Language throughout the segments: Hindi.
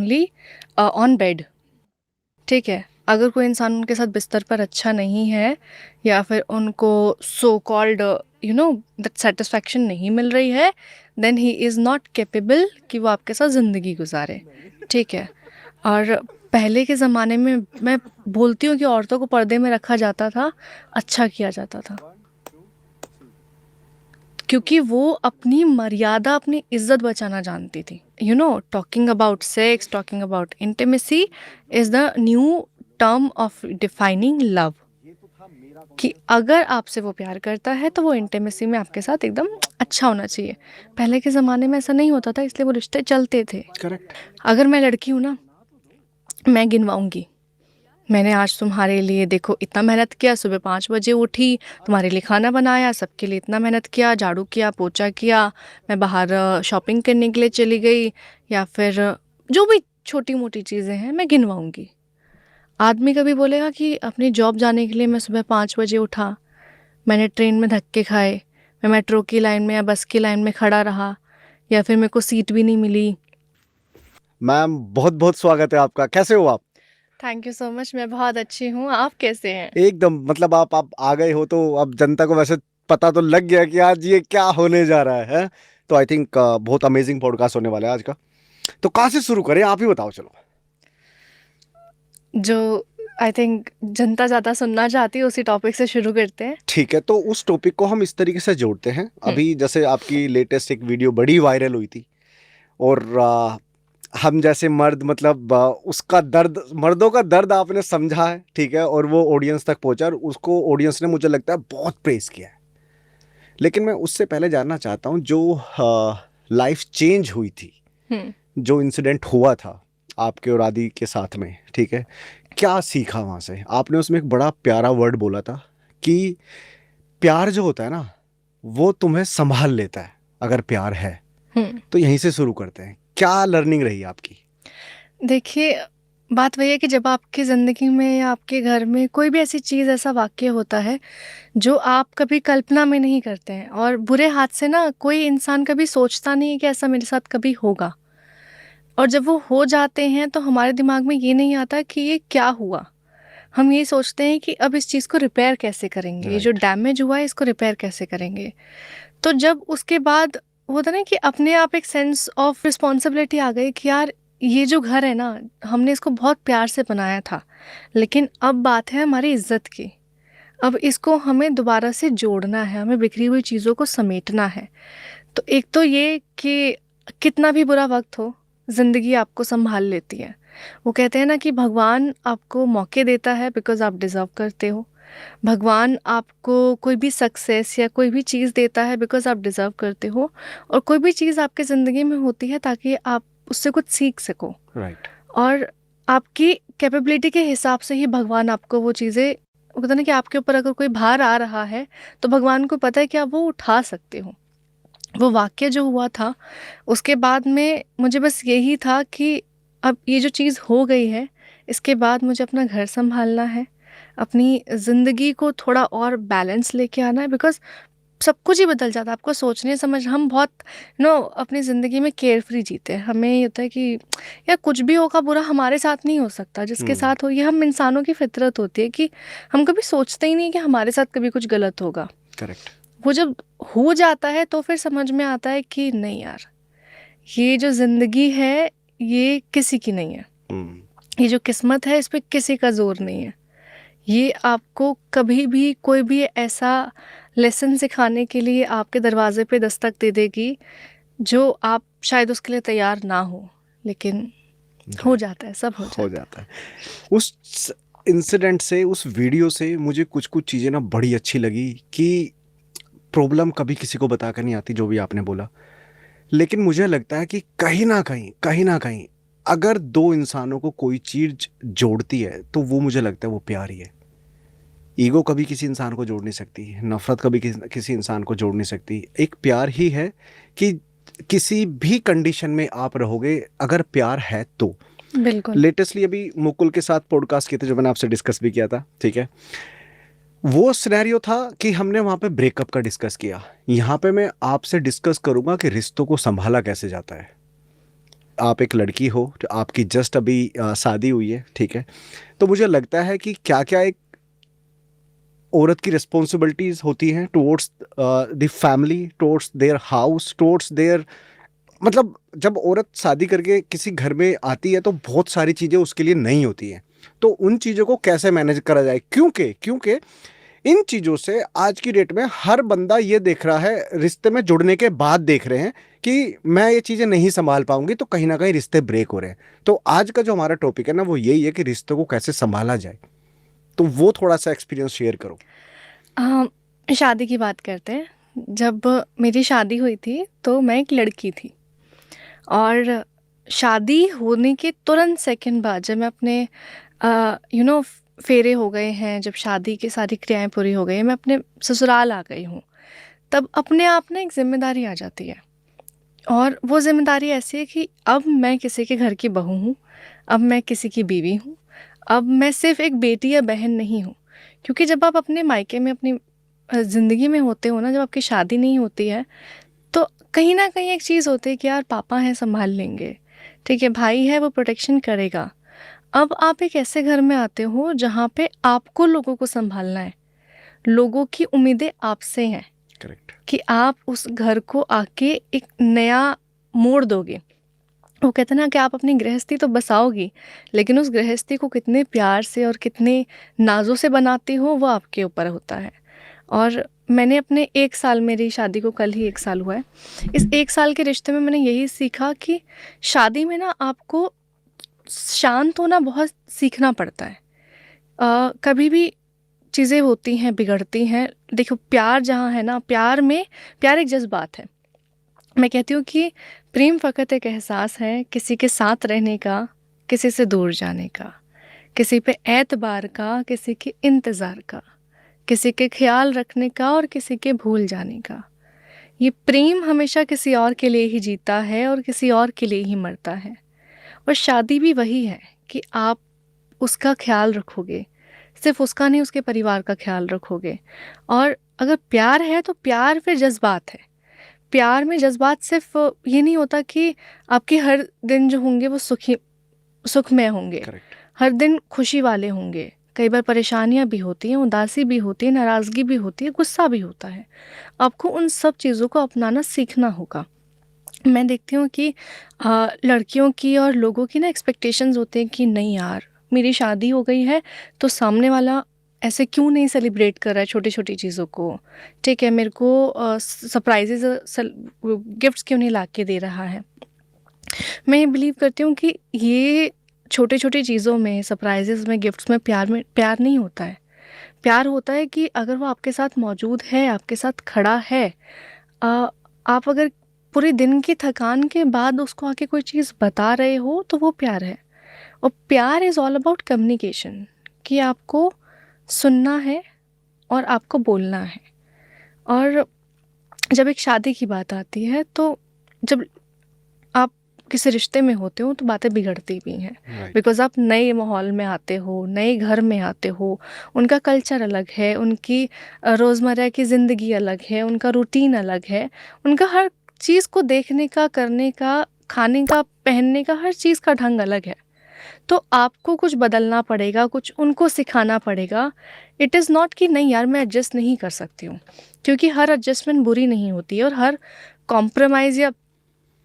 ओनली ऑन बेड, ठीक है। अगर कोई इंसान उनके साथ बिस्तर पर अच्छा नहीं है या फिर उनको सो कॉल्ड दैट सेटिस्फैक्शन नहीं मिल रही है, then he is not capable कि वो आपके साथ ज़िंदगी गुजारे, ठीक है। और पहले के ज़माने में मैं बोलती हूँ कि औरतों को पर्दे में रखा जाता था, अच्छा किया जाता था, क्योंकि वो अपनी मर्यादा, अपनी इज्जत बचाना जानती थी। Talking about sex, talking about intimacy is the new term of defining love, कि अगर आपसे वो प्यार करता है तो वो इंटीमेसी में आपके साथ एकदम अच्छा होना चाहिए। पहले के ज़माने में ऐसा नहीं होता था, इसलिए वो रिश्ते चलते थे। करेक्ट। अगर मैं लड़की हूँ ना, मैं गिनवाऊंगी, मैंने आज तुम्हारे लिए देखो इतना मेहनत किया, सुबह 5 बजे उठी, तुम्हारे लिए खाना बनाया, सबके लिए इतना मेहनत किया, झाड़ू किया, पोछा किया, मैं बाहर शॉपिंग करने के लिए चली गई, या फिर जो भी छोटी मोटी चीज़ें हैं मैं गिनवाऊंगी। आदमी कभी बोलेगा कि अपनी जॉब जाने के लिए मैं सुबह 5 बजे उठा, मैंने ट्रेन में धक्के खाए, मैं मेट्रो की लाइन में या बस की लाइन में खड़ा रहा, या फिर मेरे को सीट भी नहीं मिली। मैम बहुत बहुत स्वागत है आपका, कैसे हो आप? थैंक यू सो मच, मैं बहुत अच्छी हूँ, आप कैसे हैं? एकदम, मतलब आप आ गए हो तो अब जनता को वैसे पता तो लग गया कि आज ये क्या होने जा रहा है? तो आई थिंक बहुत अमेजिंग पॉडकास्ट होने वाला है आज का। तो कहाँ से शुरू करें, आप ही बताओ चलो। जो आई थिंक जनता ज़्यादा सुनना चाहती है उसी टॉपिक से शुरू करते हैं। ठीक है, तो उस टॉपिक को हम इस तरीके से जोड़ते हैं। अभी जैसे आपकी लेटेस्ट एक वीडियो बड़ी वायरल हुई थी, और हम जैसे मर्द, मतलब उसका दर्द, मर्दों का दर्द आपने समझा है, ठीक है, और वो ऑडियंस तक पहुंचा, और उसको ऑडियंस ने, मुझे लगता है, बहुत प्रेज किया है। लेकिन मैं उससे पहले जानना चाहता हूँ, जो लाइफ चेंज हुई थी, हम्म। जो इंसिडेंट हुआ था आपके और आदि के साथ में, ठीक है, क्या सीखा वहाँ से आपने? उसमें एक बड़ा प्यारा वर्ड बोला था कि प्यार जो होता है ना, वो तुम्हें संभाल लेता है अगर प्यार है। हम्म। तो यहीं से शुरू करते हैं, क्या लर्निंग रही आपकी? देखिए, बात वही है कि जब आपकी ज़िंदगी में या आपके घर में कोई भी ऐसी चीज़, ऐसा वाक़या होता है जो आप कभी कल्पना में नहीं करते हैं, और बुरे हाथ से ना कोई इंसान कभी सोचता नहीं है कि ऐसा मेरे साथ कभी होगा, और जब वो हो जाते हैं तो हमारे दिमाग में ये नहीं आता कि ये क्या हुआ। हम ये सोचते हैं कि अब इस चीज़ को रिपेयर कैसे करेंगे, ये जो राइट। डैमेज हुआ है इसको रिपेयर कैसे करेंगे। तो जब उसके बाद होता ना कि अपने आप एक सेंस ऑफ रिस्पॉन्सिबिलिटी आ गई कि यार, ये जो घर है ना, हमने इसको बहुत प्यार से बनाया था, लेकिन अब बात है हमारी इज्जत की। अब इसको हमें दोबारा से जोड़ना है, हमें बिखरी हुई चीज़ों को समेटना है। तो एक तो ये कि कितना भी बुरा वक्त हो, ज़िंदगी आपको संभाल लेती है। वो कहते हैं ना कि भगवान आपको मौके देता है बिकॉज़ आप डिज़र्व करते हो। भगवान आपको कोई भी सक्सेस या कोई भी चीज़ देता है बिकॉज़ आप डिज़र्व करते हो, और कोई भी चीज़ आपकी ज़िंदगी में होती है ताकि आप उससे कुछ सीख सको, राइट। और आपकी कैपेबिलिटी के हिसाब से ही भगवान आपको वो चीज़ें, होता है ना कि आपके ऊपर अगर कोई भार आ रहा है तो भगवान को पता है कि आप वो उठा सकते हो। वो वाक़या जो हुआ था, उसके बाद में मुझे बस यही था कि अब ये जो चीज़ हो गई है, इसके बाद मुझे अपना घर सँभालना है, अपनी ज़िंदगी को थोड़ा और बैलेंस लेके आना है, बिकॉज़ सब कुछ ही बदल जाता है। आपको सोचने समझ, हम बहुत अपनी ज़िंदगी में केयरफ्री जीते हैं। हमें ये होता है कि यार कुछ भी होगा बुरा हमारे साथ नहीं हो सकता, जिसके हम्म। साथ हो, ये हम इंसानों की फ़ितरत होती है कि हम कभी सोचते ही नहीं कि हमारे साथ कभी कुछ गलत होगा। करेक्ट। वो जब हो जाता है तो फिर समझ में आता है कि नहीं यार, ये जो ज़िंदगी है ये किसी की नहीं है। हम्म। ये जो किस्मत है इस पे किसी का ज़ोर नहीं है। ये आपको कभी भी कोई भी ऐसा लेसन सिखाने के लिए आपके दरवाजे पे दस्तक दे देगी जो आप शायद उसके लिए तैयार ना हो, लेकिन हो राइट। जाता है, सब हो हो जाता है। जाता है। उस इंसिडेंट से, उस वीडियो से मुझे कुछ कुछ चीज़ें ना बड़ी अच्छी लगी कि प्रॉब्लम कभी किसी को बताकर नहीं आती, जो भी आपने बोला। लेकिन मुझे लगता है कि कहीं ना कहीं अगर दो इंसानों को कोई चीज जोड़ती है तो वो, मुझे लगता है, वो प्यार ही है। ईगो कभी किसी इंसान को जोड़ नहीं सकती, नफरत कभी किसी इंसान को जोड़ नहीं सकती। एक प्यार ही है कि किसी भी कंडीशन में आप रहोगे अगर प्यार है तो। बिल्कुल। लेटेस्टली अभी मुकुल के साथ पॉडकास्ट किए थे, जो मैंने आपसे डिस्कस भी किया था, ठीक है। वो सिनेरियो था कि हमने वहां पे ब्रेकअप का डिस्कस किया। यहाँ पे मैं आपसे डिस्कस करूंगा कि रिश्तों को संभाला कैसे जाता है। आप एक लड़की हो, तो आपकी जस्ट अभी शादी हुई है, ठीक है? तो मुझे लगता है कि क्या-क्या एक औरत की रिस्पॉन्सिबिलिटीज़ होती हैं towards the family, towards their house, towards their, मतलब जब औरत शादी करके किसी घर में आती है तो बहुत सारी चीज़ें उसके लिए नई होती हैं। तो उन चीज़ों को कैसे मैनेज करा जाए? क्योंकि इन चीज़ों से आज की डेट में हर बंदा ये देख रहा है, रिश्ते में जुड़ने के बाद देख रहे हैं कि मैं ये चीज़ें नहीं सँभाल पाऊँगी, तो कहीं न कहीं रिश्ते ब्रेक हो रहे हैं। तो आज का जो हमारा टॉपिक है ना, वो यही है कि रिश्तों को कैसे सँभाला जाए? तो वो थोड़ा-सा एक्सपीरियंस शेयर करो। शादी की बात करते हैं। जब मेरी शादी हुई थी तो मैं एक लड़की थी, और शादी होने के तुरंत सेकंड बाद जब मैं अपने फेरे हो गए हैं, जब शादी की सारी क्रियाएं पूरी हो गई हैं, मैं अपने ससुराल आ गई हूँ, तब अपने आप ना एक जिम्मेदारी आ जाती है। और वो जिम्मेदारी ऐसी है कि अब मैं किसी के घर की बहू हूँ, अब मैं किसी की बीवी हूँ, अब मैं सिर्फ एक बेटी या बहन नहीं हूँ। क्योंकि जब आप अपने मायके में अपनी ज़िंदगी में होते हो ना, जब आपकी शादी नहीं होती है, तो कहीं न कहीं एक चीज़ होती है कि यार पापा हैं सँभाल लेंगे, ठीक है, भाई है वो प्रोटेक्शन करेगा। अब आप एक ऐसे घर में आते हो जहाँ पे आपको लोगों को सँभालना है, लोगों की उम्मीदें आपसे हैं करेक्ट। कि आप उस घर को आके एक नया मोड़ दोगे। वो कहते हैं ना कि आप अपनी गृहस्थी तो बसाओगी, लेकिन उस गृहस्थी को कितने प्यार से और कितने नाज़ों से बनाती हो वो आपके ऊपर होता है। और मैंने अपने 1 साल, मेरी शादी को कल ही 1 साल हुआ है। इस 1 साल के रिश्ते में मैंने यही सीखा कि शादी में ना आपको शांत होना बहुत सीखना पड़ता है। कभी भी चीज़ें होती हैं, बिगड़ती हैं। देखो, प्यार जहाँ है ना, प्यार एक जज़्बात है। मैं कहती हूँ कि प्रेम फ़कत एक एहसास है, किसी के साथ रहने का, किसी से दूर जाने का, किसी पे एतबार का, किसी के इंतज़ार का, किसी के ख़्याल रखने का और किसी के भूल जाने का। ये प्रेम हमेशा किसी और के लिए ही जीता है और किसी और के लिए ही मरता है। और शादी भी वही है कि आप उसका ख़्याल रखोगे, सिर्फ़ उसका नहीं, उसके परिवार का ख़्याल रखोगे। और अगर प्यार है तो प्यार फिर जज़्बात है। प्यार में जज़्बात सिर्फ़ ये नहीं होता कि आपके हर दिन जो होंगे वो सुखमय होंगे, करेक्ट। हर दिन खुशी वाले होंगे। कई बार परेशानियाँ भी होती हैं, उदासी भी होती है, नाराज़गी भी होती है, गुस्सा भी होता है। आपको उन सब चीज़ों को अपनाना सीखना होगा। मैं देखती हूँ कि लड़कियों की और लोगों की ना एक्सपेक्टेशंस होते हैं कि नहीं यार, मेरी शादी हो गई है तो सामने वाला ऐसे क्यों नहीं सेलिब्रेट कर रहा है छोटी-छोटी चीज़ों को, ठीक है, मेरे को सरप्राइजेज़ गिफ्ट्स क्यों नहीं ला के दे रहा है। मैं ये बिलीव करती हूँ कि ये छोटी-छोटी चीज़ों में, सरप्राइजेज़ में, गिफ्ट्स में प्यार नहीं होता है। प्यार होता है कि अगर वो आपके साथ मौजूद है, आपके साथ खड़ा है, अ, आप अगर पूरे दिन की थकान के बाद उसको आके कोई चीज़ बता रहे हो तो वो प्यार है। और प्यार इज़ ऑल अबाउट कम्युनिकेशन, कि आपको सुनना है और आपको बोलना है। और जब एक शादी की बात आती है तो जब आप किसी रिश्ते में होते हो तो बातें बिगड़ती भी हैं, राइट। बिकॉज़ आप नए माहौल में आते हो, नए घर में आते हो, उनका कल्चर अलग है, उनकी रोज़मर्रा की ज़िंदगी अलग है, उनका रूटीन अलग है, उनका हर चीज़ को देखने का, करने का, खाने का, पहनने का, हर चीज़ का ढंग अलग है। तो आपको कुछ बदलना पड़ेगा, कुछ उनको सिखाना पड़ेगा। इट इज़ नॉट कि नहीं यार मैं एडजस्ट नहीं कर सकती हूँ, क्योंकि हर एडजस्टमेंट बुरी नहीं होती है और हर कॉम्प्रोमाइज़ या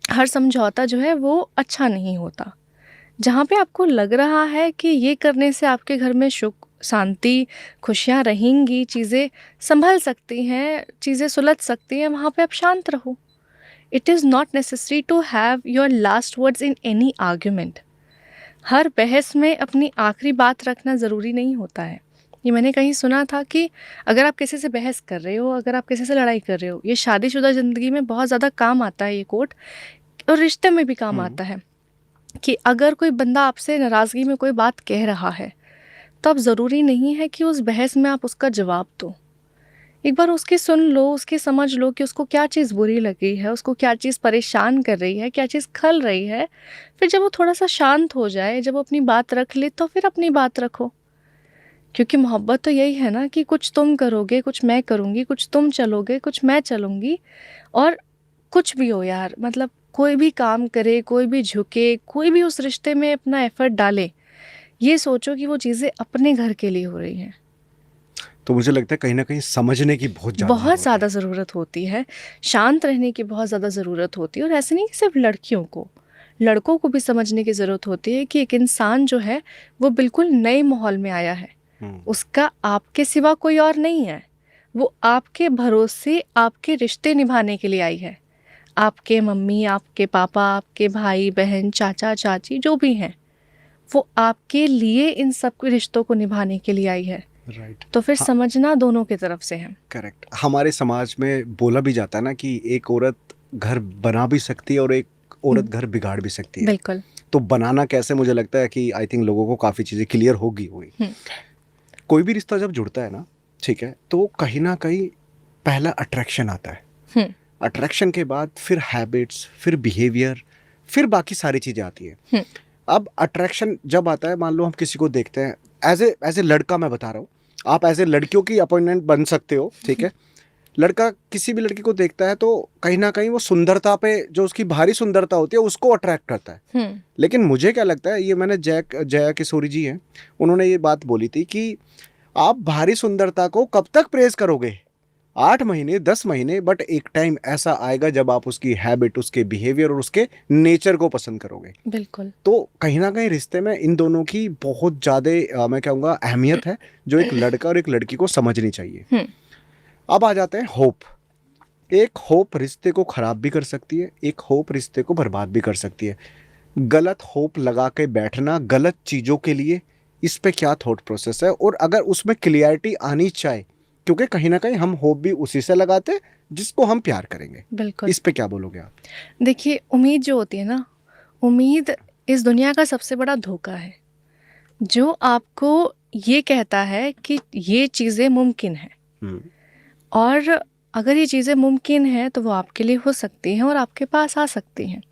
हर समझौता जो है वो अच्छा नहीं होता। जहाँ पे आपको लग रहा है कि ये करने से आपके घर में सुख, शांति, खुशियाँ रहेंगी, चीज़ें सँभल सकती हैं, चीज़ें सुलझ सकती हैं, वहाँ पे आप शांत रहो। It is not necessary to have your last words in any argument. हर बहस में अपनी आखिरी बात रखना ज़रूरी नहीं होता है। ये मैंने कहीं सुना था कि अगर आप किसी से बहस कर रहे हो, अगर आप किसी से लड़ाई कर रहे हो, ये शादीशुदा ज़िंदगी में बहुत ज़्यादा काम आता है ये कोट, और रिश्ते में भी काम हुँ। आता है कि अगर कोई बंदा आपसे नाराज़गी में कोई बात कह रहा है, तो अब ज़रूरी नहीं है कि उस बहस में आप उसका जवाब दो। एक बार उसकी सुन लो, उसकी समझ लो कि उसको क्या चीज़ बुरी लगी है, उसको क्या चीज़ परेशान कर रही है, क्या चीज़ खल रही है। फिर जब वो थोड़ा-सा शांत हो जाए, जब वो अपनी बात रख ले, तो फिर अपनी बात रखो। क्योंकि मोहब्बत तो यही है ना कि कुछ तुम करोगे, कुछ मैं करूँगी, कुछ तुम चलोगे, कुछ मैं चलूँगी। और कुछ भी हो यार, मतलब कोई भी काम करे, कोई भी झुके, कोई भी उस रिश्ते में अपना एफर्ट डाले, ये सोचो कि वो चीज़ें अपने घर के लिए हो रही हैं। तो मुझे लगता है कहीं ना कहीं समझने की बहुत ज़्यादा बहुत ज़रूरत है। ज़्यादा ज़रूरत होती है, शांत रहने की बहुत ज़्यादा ज़रूरत होती है। और ऐसे नहीं कि सिर्फ लड़कियों को, लड़कों को भी समझने की ज़रूरत होती है कि एक इंसान जो है वो बिल्कुल नए माहौल में आया है, उसका आपके सिवा कोई और नहीं है, वो आपके भरोसे आपके रिश्ते निभाने के लिए आई है। आपके मम्मी, आपके पापा, आपके भाई बहन, चाचा चाची जो भी हैं, वो आपके लिए इन सब रिश्तों को निभाने के लिए आई है। राइट। तो फिर हाँ, समझना दोनों की तरफ से है। करेक्ट। हमारे समाज में बोला भी जाता है ना कि एक औरत घर बना भी सकती है और एक औरत घर बिगाड़ भी सकती है। बिल्कुल। तो बनाना कैसे, मुझे लगता है कि आई थिंक लोगों को काफ़ी चीज़ें क्लियर होगी हुई। कोई भी रिश्ता जब जुड़ता है ना, ठीक है, तो कहीं ना कहीं पहला अट्रैक्शन आता है। अट्रैक्शन के बाद फिर हैबिट्स, फिर बिहेवियर, फिर बाकी सारी चीज़ें आती है। अब अट्रैक्शन जब आता है, मान लो हम किसी को देखते हैं, एज ए लड़का मैं बता रहा हूँ, आप एज ए लड़कियों की अपॉइंटमेंट बन सकते हो, ठीक है। लड़का किसी भी लड़की को देखता है तो कहीं ना कहीं वो सुंदरता पे, जो उसकी बाहरी सुंदरता होती है, उसको अट्रैक्ट करता है। लेकिन मुझे क्या लगता है, ये मैंने जया किशोरी जी हैं, उन्होंने ये बात बोली थी कि आप बाहरी सुंदरता को कब तक प्रेज करोगे, 8 महीने 10 महीने, बट एक टाइम ऐसा आएगा जब आप उसकी हैबिट, उसके बिहेवियर और उसके नेचर को पसंद करोगे। बिल्कुल। तो कहीं ना कहीं रिश्ते में इन दोनों की बहुत ज़्यादा मैं कहूँगा अहमियत है, जो एक लड़का और एक लड़की को समझनी चाहिए। अब आ जाते हैं होप। एक होप रिश्ते को खराब भी कर सकती है, एक होप रिश्ते को बर्बाद भी कर सकती है। गलत होप लगा के बैठना गलत चीज़ों के लिए, इस पे क्या थॉट प्रोसेस है, और अगर उसमें क्लियरिटी आनी चाहिए, क्योंकि कहीं ना कहीं हम होप भी उसी से लगाते हैं जिसको हम प्यार करेंगे। बिल्कुल। इस पे क्या बोलोगे आप? देखिए, उम्मीद जो होती है ना, उम्मीद इस दुनिया का सबसे बड़ा धोखा है, जो आपको ये कहता है कि ये चीज़ें मुमकिन हैं, और अगर ये चीज़ें मुमकिन हैं तो वो आपके लिए हो सकती हैं और आपके पास आ सकती हैं।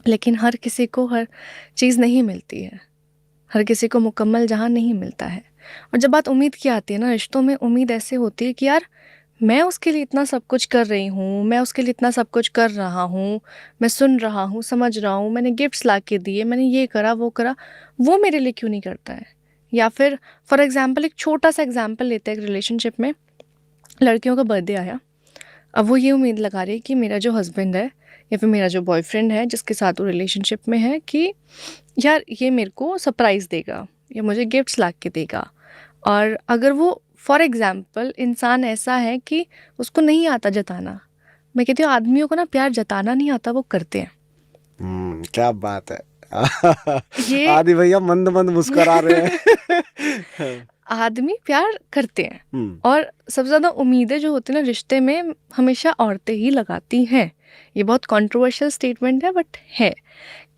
लेकिन हर किसी को हर चीज़ नहीं मिलती है, हर किसी को मुकम्मल जहां नहीं मिलता है। और जब बात उम्मीद की आती है ना, रिश्तों में उम्मीद ऐसे होती है कि यार, मैं उसके लिए इतना सब कुछ कर रही हूँ, मैं उसके लिए इतना सब कुछ कर रहा हूँ, मैं सुन रहा हूँ, समझ रहा हूँ, मैंने गिफ्ट्स ला के दिए, मैंने ये करा वो करा, वो मेरे लिए क्यों नहीं करता है। या फिर फॉर एग्जाम्पल, एक छोटा सा एग्जाम्पल लेते हैं, एक रिलेशनशिप में लड़कियों का बर्थडे आया। अब वो ये उम्मीद लगा रही है कि मेरा जो हस्बैंड है या फिर मेरा जो बॉयफ्रेंड है जिसके साथ वो रिलेशनशिप में है, कि यार ये मेरे को सरप्राइज़ देगा या मुझे गिफ्ट्स ला के देगा। और अगर वो फॉर एग्जाम्पल इंसान ऐसा है कि उसको नहीं आता जताना, मैं कहती हूँ आदमियों को ना प्यार जताना नहीं आता, वो करते हैं। क्या बात है। ये आदि भैया मंद मंद मुस्कुरा रहे हैं। आदमी प्यार करते हैं। और सबसे ज़्यादा उम्मीदें जो होती है ना रिश्ते में, हमेशा औरतें ही लगाती हैं। ये बहुत कंट्रोवर्शियल स्टेटमेंट है, बट है।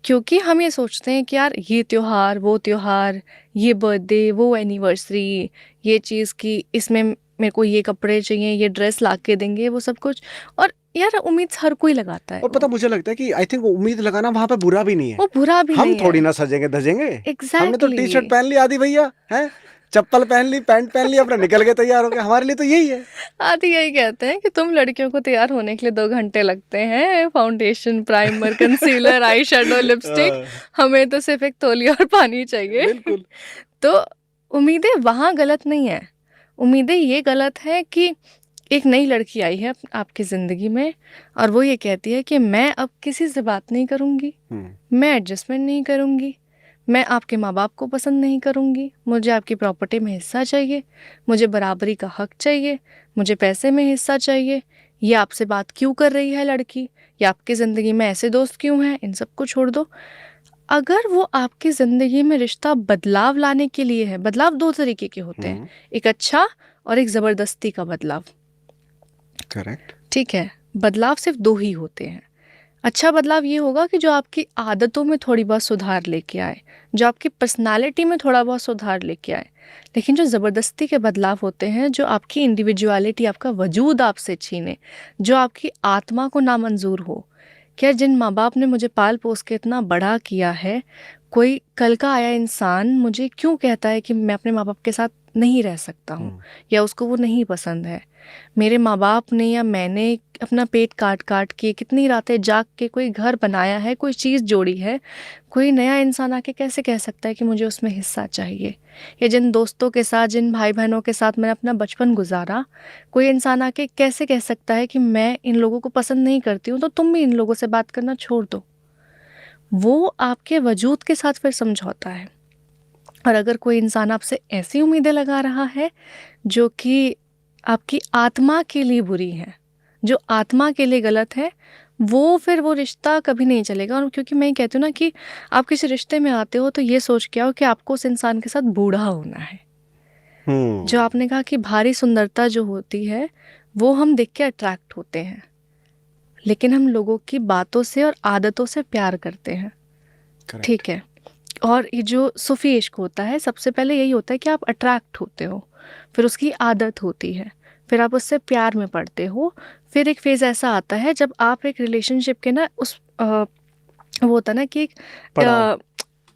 क्योंकि हम ये सोचते हैं कि यार ये त्योहार, वो त्योहार, ये बर्थडे, वो एनिवर्सरी, ये चीज़ की इसमें मेरे को ये कपड़े चाहिए, ये ड्रेस ला के देंगे, वो सब कुछ। और यार उम्मीद हर कोई लगाता है। और पता, मुझे लगता है कि आई थिंक उम्मीद लगाना वहां पे बुरा भी नहीं है। वो बुरा भी हम नहीं थोड़ी है। ना सजेंगे धजेंगे। हमने तो टी शर्ट एग्जैक्टली। पहन ली आदि भैया, है चप्पल पहन ली, पैंट पहन ली, अपना निकल के तैयार हो गए। हमारे लिए तो यही है। आदि यही कहते हैं कि तुम लड़कियों को तैयार होने के लिए 2 घंटे लगते हैं, foundation, primer, concealer, eye shadow, lipstick, हमें तो सिर्फ एक तौलिया और पानी चाहिए। बिल्कुल। तो उम्मीदें वहाँ गलत नहीं है। उम्मीदें ये गलत है कि एक नई लड़की आई है आपकी ज़िंदगी में, और वो ये कहती है कि मैं अब किसी से बात नहीं करूँगी, मैं एडजस्टमेंट नहीं करूँगी, मैं आपके माँ बाप को पसंद नहीं करूँगी, मुझे आपकी प्रॉपर्टी में हिस्सा चाहिए, मुझे बराबरी का हक चाहिए, मुझे पैसे में हिस्सा चाहिए। ये आपसे बात क्यों कर रही है लड़की, या आपकी ज़िंदगी में ऐसे दोस्त क्यों हैं, इन सब को छोड़ दो। अगर वो आपकी ज़िंदगी में रिश्ता बदलाव लाने के लिए है, बदलाव 2 तरीके के होते हैं, एक अच्छा और एक ज़बरदस्ती का बदलाव। करेक्ट। ठीक है, बदलाव सिर्फ 2 ही होते हैं। अच्छा बदलाव ये होगा कि जो आपकी आदतों में थोड़ी बहुत सुधार लेके आए, जो आपकी पर्सनालिटी में थोड़ा बहुत सुधार लेके आए। लेकिन जो ज़बरदस्ती के बदलाव होते हैं, जो आपकी इंडिविजुअलिटी, आपका वजूद आपसे छीने, जो आपकी आत्मा को नामंजूर हो। क्या जिन माँ बाप ने मुझे पाल पोस के इतना बड़ा किया है, कोई कल का आया इंसान मुझे क्यों कहता है कि मैं अपने माँ बाप के साथ नहीं रह सकता हूँ या उसको वो नहीं पसंद है। मेरे माँ बाप ने या मैंने अपना पेट काट काट के कितनी रातें जाग के कोई घर बनाया है, कोई चीज़ जोड़ी है, कोई नया इंसान आके कैसे कह सकता है कि मुझे उसमें हिस्सा चाहिए? या जिन दोस्तों के साथ, जिन भाई बहनों के साथ मैंने अपना बचपन गुजारा, कोई इंसान आके कैसे कह सकता है कि मैं इन लोगों को पसंद नहीं करती हूँ, तो तुम भी इन लोगों से बात करना छोड़ दो। वो आपके वजूद के साथ फिर समझौता है। और अगर कोई इंसान आपसे ऐसी उम्मीदें लगा रहा है जो कि आपकी आत्मा के लिए बुरी है, जो आत्मा के लिए गलत है, फिर वो रिश्ता कभी नहीं चलेगा। और क्योंकि मैं ये कहती हूँ ना कि आप किसी रिश्ते में आते हो तो ये सोच के आओ कि आपको उस इंसान के साथ बूढ़ा होना है। जो आपने कहा कि भारी सुंदरता जो होती है वो हम देख के अट्रैक्ट होते हैं, लेकिन हम लोगों की बातों से और आदतों से प्यार करते हैं। ठीक है। और ये जो सूफी इश्क होता है, सबसे पहले यही होता है कि आप अट्रैक्ट होते हो, फिर उसकी आदत होती है, फिर आप उससे प्यार में पड़ते हो, फिर एक फेज़ ऐसा आता है जब आप एक रिलेशनशिप के ना वो होता है ना कि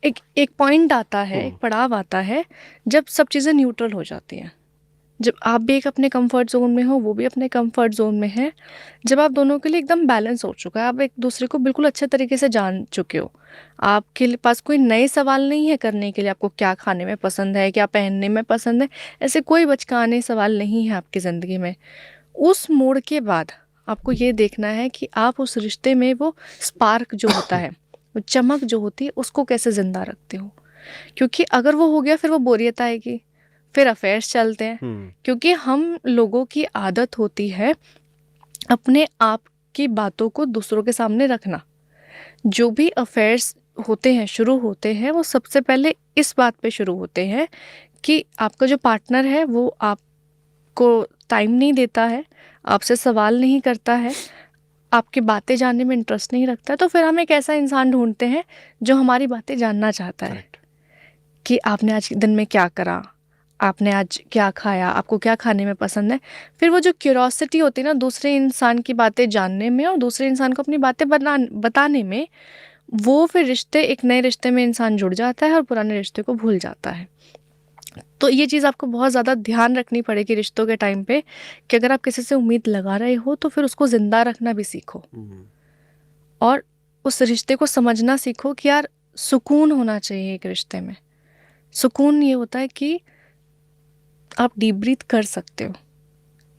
एक पॉइंट आता है, एक पड़ाव आता है जब सब चीज़ें न्यूट्रल हो जाती हैं। जब आप भी एक अपने कंफर्ट जोन में हो, वो भी अपने कंफर्ट जोन में है, जब आप दोनों के लिए एकदम बैलेंस हो चुका है, आप एक दूसरे को बिल्कुल अच्छे तरीके से जान चुके हो, आपके पास कोई नए सवाल नहीं है करने के लिए, आपको क्या खाने में पसंद है, क्या पहनने में पसंद है, ऐसे कोई बचकाने सवाल नहीं है आपकी ज़िंदगी में। उस मोड़ के बाद आपको ये देखना है कि आप उस रिश्ते में वो स्पार्क जो होता है, वो चमक जो होती है, उसको कैसे ज़िंदा रखते हो। क्योंकि अगर वो हो गया फिर वो बोरियत आएगी, फिर अफेयर्स चलते हैं। क्योंकि हम लोगों की आदत होती है अपने आप की बातों को दूसरों के सामने रखना। जो भी अफेयर्स होते हैं, शुरू होते हैं, वो सबसे पहले इस बात पे शुरू होते हैं कि आपका जो पार्टनर है वो आपको टाइम नहीं देता है, आपसे सवाल नहीं करता है, आपकी बातें जानने में इंटरेस्ट नहीं रखता है, तो फिर हम एक ऐसा इंसान ढूंढते हैं जो हमारी बातें जानना चाहता है। कि आपने आज दिन में क्या करा, आपने आज क्या खाया, आपको क्या खाने में पसंद है। फिर वो जो क्यूरोसिटी होती है ना दूसरे इंसान की बातें जानने में और दूसरे इंसान को अपनी बातें बताने में, वो फिर रिश्ते, एक नए रिश्ते में इंसान जुड़ जाता है और पुराने रिश्ते को भूल जाता है। तो ये चीज़ आपको बहुत ज़्यादा ध्यान रखनी पड़ेगी रिश्तों के टाइम पे कि अगर आप किसी से उम्मीद लगा रहे हो तो फिर उसको ज़िंदा रखना भी सीखो और उस रिश्ते को समझना सीखो कि यार सुकून होना चाहिए एक रिश्ते में। सुकून ये होता है कि आप डीप ब्रीथ कर सकते हो।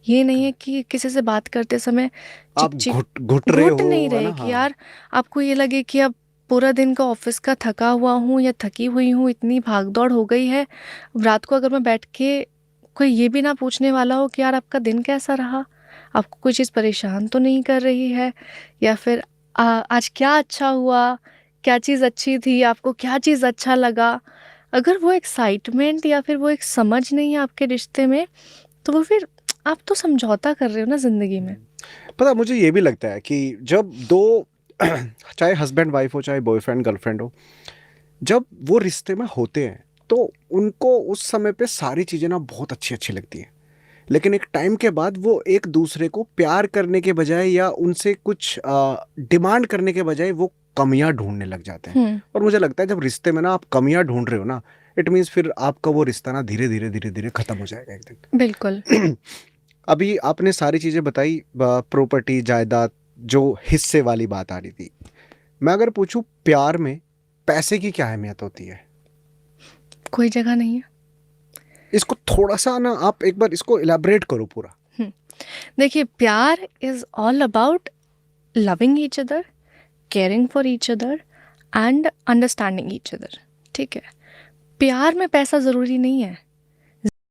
ये नहीं है कि किसी से बात करते समय आप घुट नहीं रहे कि यार आपको ये लगे कि अब पूरा दिन का ऑफिस का थका हुआ हूँ या थकी हुई हूँ, इतनी भागदौड़ हो गई है, रात को अगर मैं बैठ के कोई ये भी ना पूछने वाला हो कि यार आपका दिन कैसा रहा, आपको कोई चीज़ परेशान तो नहीं कर रही है, या फिर आज क्या अच्छा हुआ, क्या चीज़ अच्छी थी, आपको क्या चीज़ अच्छा लगा। अगर वो एक्साइटमेंट या फिर वो एक समझ नहीं है आपके रिश्ते में, तो वो फिर आप तो समझौता कर रहे हो ना ज़िंदगी में। पता मुझे ये भी लगता है कि जब दो चाहे हस्बैंड वाइफ हो, चाहे बॉयफ्रेंड गर्लफ्रेंड हो, जब वो रिश्ते में होते हैं तो उनको उस समय पे सारी चीज़ें ना बहुत अच्छी अच्छी लगती हैं, लेकिन एक टाइम के बाद वो एक दूसरे को प्यार करने के बजाय या उनसे कुछ डिमांड करने के बजाय वो कमियां ढूंढने लग जाते हैं। और मुझे लगता है जब रिश्ते में ना आप कमियां ढूंढ रहे हो ना, इट मीन्स फिर आपका वो रिश्ता ना धीरे धीरे खत्म हो जाएगा एक दिन। बिल्कुल। अभी आपने सारी चीज़ें बताई, प्रॉपर्टी, जायदाद, जो हिस्से वाली बात आ रही थी। मैं अगर पूछूं प्यार में पैसे की क्या अहमियत होती है? कोई जगह नहीं है। इसको थोड़ा सा ना आप एक बार इसको इलैबोरेट करो पूरा। देखिए, प्यार is all about loving each other, caring for each other and understanding each other. ठीक है, प्यार में पैसा ज़रूरी नहीं है।